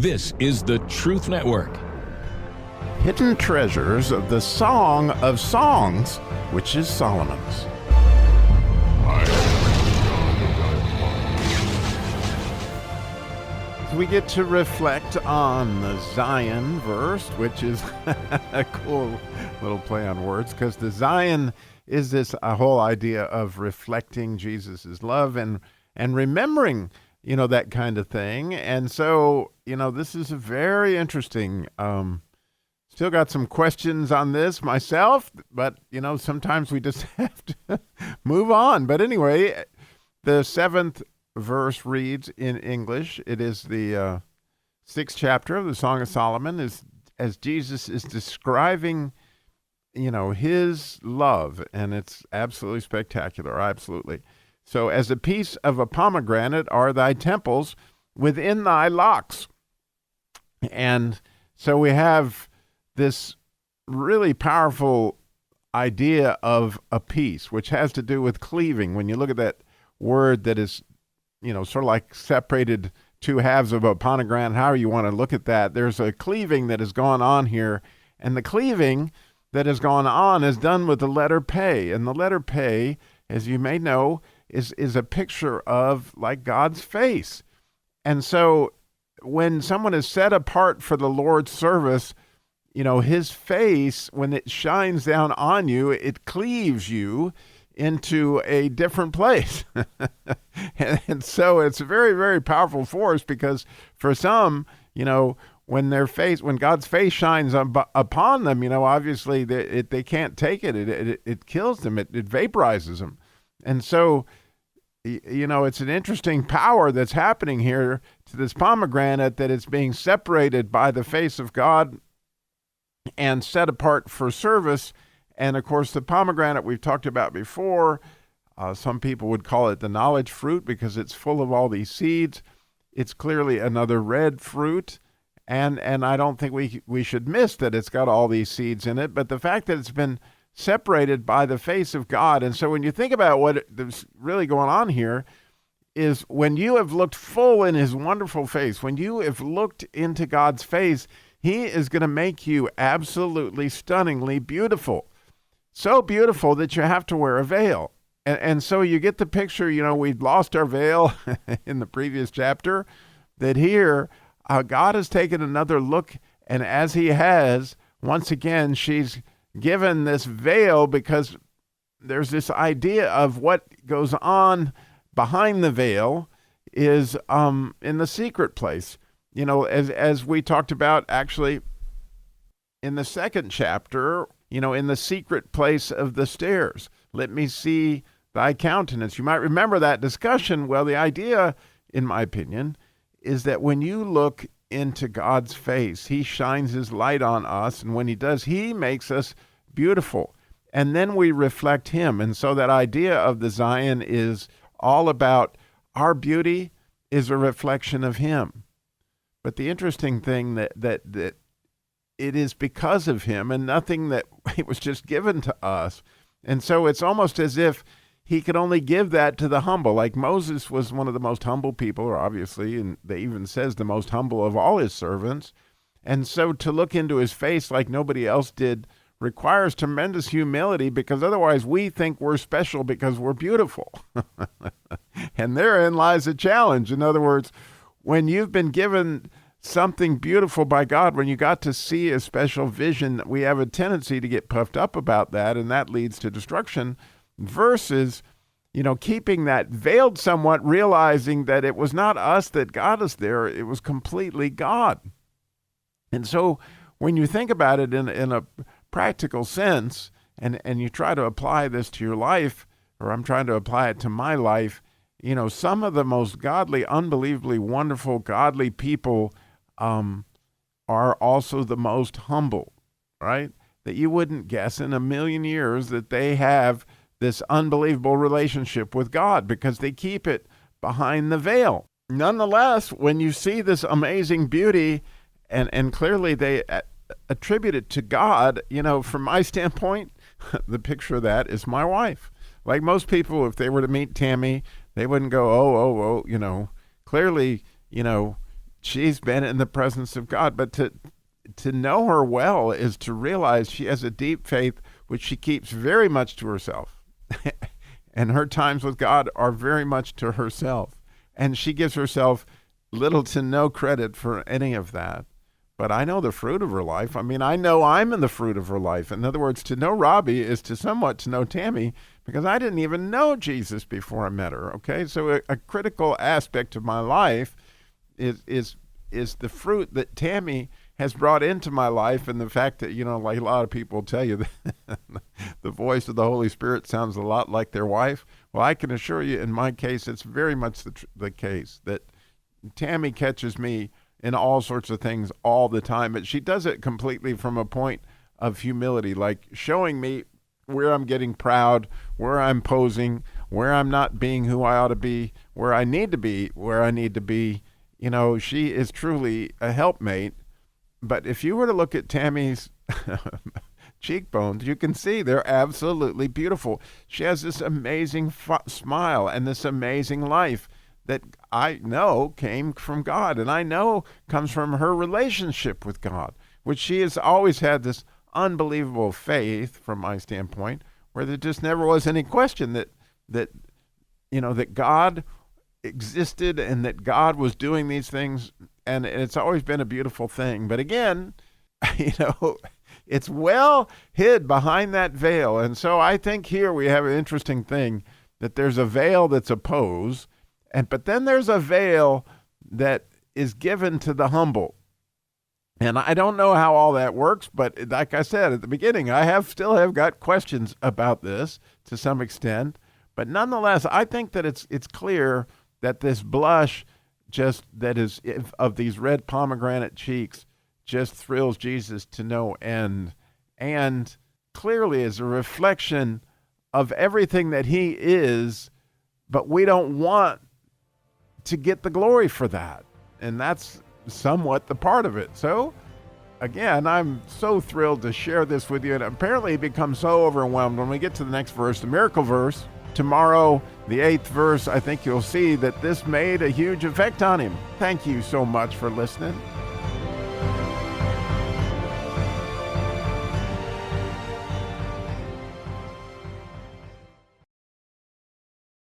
This is the Truth Network. Hidden treasures of the Song of Songs, which is Solomon's. We get to reflect on the Zion verse, which is a cool little play on words, because the Zion is this a whole idea of reflecting Jesus's love and remembering, that kind of thing. And so, this is a very interesting. Still got some questions on this myself, but sometimes we just have to move on. But anyway, the seventh verse reads in English. It is the sixth chapter of the Song of Solomon, as Jesus is describing, his love, and it's absolutely spectacular, absolutely. So, as a piece of a pomegranate are thy temples within thy locks. And so we have this really powerful idea of a piece, which has to do with cleaving. When you look at that word that is sort of like separated two halves of a pomegranate, however you want to look at that, there's a cleaving that has gone on here. And the cleaving that has gone on is done with the letter Pe. And the letter Pe, as you may know, is a picture of like God's face. And so when someone is set apart for the Lord's service, his face, when it shines down on you, it cleaves you into a different place. and so it's a very, very powerful force, because for some, when God's face shines upon them, obviously they can't take it. It kills them. It vaporizes them. And so, it's an interesting power that's happening here to this pomegranate, that it's being separated by the face of God and set apart for service. And of course, the pomegranate we've talked about before, some people would call it the knowledge fruit because it's full of all these seeds. It's clearly another red fruit. And I don't think we should miss that it's got all these seeds in it, but the fact that it's been separated by the face of God. And so when you think about what's really going on here, is when you have looked full in his wonderful face, when you have looked into God's face, he is going to make you absolutely stunningly beautiful. So beautiful that you have to wear a veil. And so you get the picture, we'd lost our veil in the previous chapter, that here God has taken another look, and as he has, once again, she's given this veil, because there's this idea of what goes on behind the veil is in the secret place. As we talked about actually in the second chapter, in the secret place of the stairs. Let me see thy countenance. You might remember that discussion. Well, the idea, in my opinion, is that when you look into God's face, he shines his light on us. And when he does, he makes us beautiful. And then we reflect him. And so that idea of the Zion is all about our beauty is a reflection of him. But the interesting thing that it is because of him, and nothing that it was just given to us. And so it's almost as if he could only give that to the humble. Like Moses was one of the most humble people, or obviously, and they even says the most humble of all his servants. And so to look into his face like nobody else did requires tremendous humility, because otherwise we think we're special because we're beautiful. And therein lies a challenge. In other words, when you've been given something beautiful by God, when you got to see a special vision, we have a tendency to get puffed up about that, and that leads to destruction, versus, keeping that veiled somewhat, realizing that it was not us that got us there, it was completely God. And so when you think about it in a practical sense, and you try to apply this to your life, or I'm trying to apply it to my life, some of the most godly, unbelievably wonderful, godly people are also the most humble, right? That you wouldn't guess in a million years that they have this unbelievable relationship with God, because they keep it behind the veil. Nonetheless, when you see this amazing beauty, and clearly they attribute it to God, from my standpoint, the picture of that is my wife. Like most people, if they were to meet Tammy, they wouldn't go, oh, clearly, she's been in the presence of God. But to know her well is to realize she has a deep faith, which she keeps very much to herself. And her times with God are very much to herself. And she gives herself little to no credit for any of that. But I know the fruit of her life. I mean, I know I'm in the fruit of her life. In other words, to know Robbie is to somewhat to know Tammy, because I didn't even know Jesus before I met her. Okay, so a critical aspect of my life is the fruit that Tammy has brought into my life, and the fact that, like a lot of people tell you, the voice of the Holy Spirit sounds a lot like their wife. Well, I can assure you, in my case, it's very much the case that Tammy catches me in all sorts of things all the time, but she does it completely from a point of humility, like showing me where I'm getting proud, where I'm posing, where I'm not being who I ought to be, where I need to be, where I need to be. She is truly a helpmate. But if you were to look at Tammy's cheekbones, you can see they're absolutely beautiful. She has this amazing smile and this amazing life that I know came from God, and I know comes from her relationship with God, which she has always had this unbelievable faith, from my standpoint, where there just never was any question that God existed and that God was doing these things, and it's always been a beautiful thing. But again, it's well hid behind that veil, and so I think here we have an interesting thing, that there's a veil that's opposed, but then there's a veil that is given to the humble. And I don't know how all that works, but like I said at the beginning, I still have got questions about this to some extent. But nonetheless, I think that it's clear that this blush that is of these red pomegranate cheeks just thrills Jesus to no end, and clearly is a reflection of everything that he is, but we don't want to get the glory for that. And that's somewhat the part of it. So again, I'm so thrilled to share this with you, and apparently become so overwhelmed when we get to the next verse, the miracle verse. Tomorrow, the 8th verse, I think you'll see that this made a huge effect on him. Thank you so much for listening.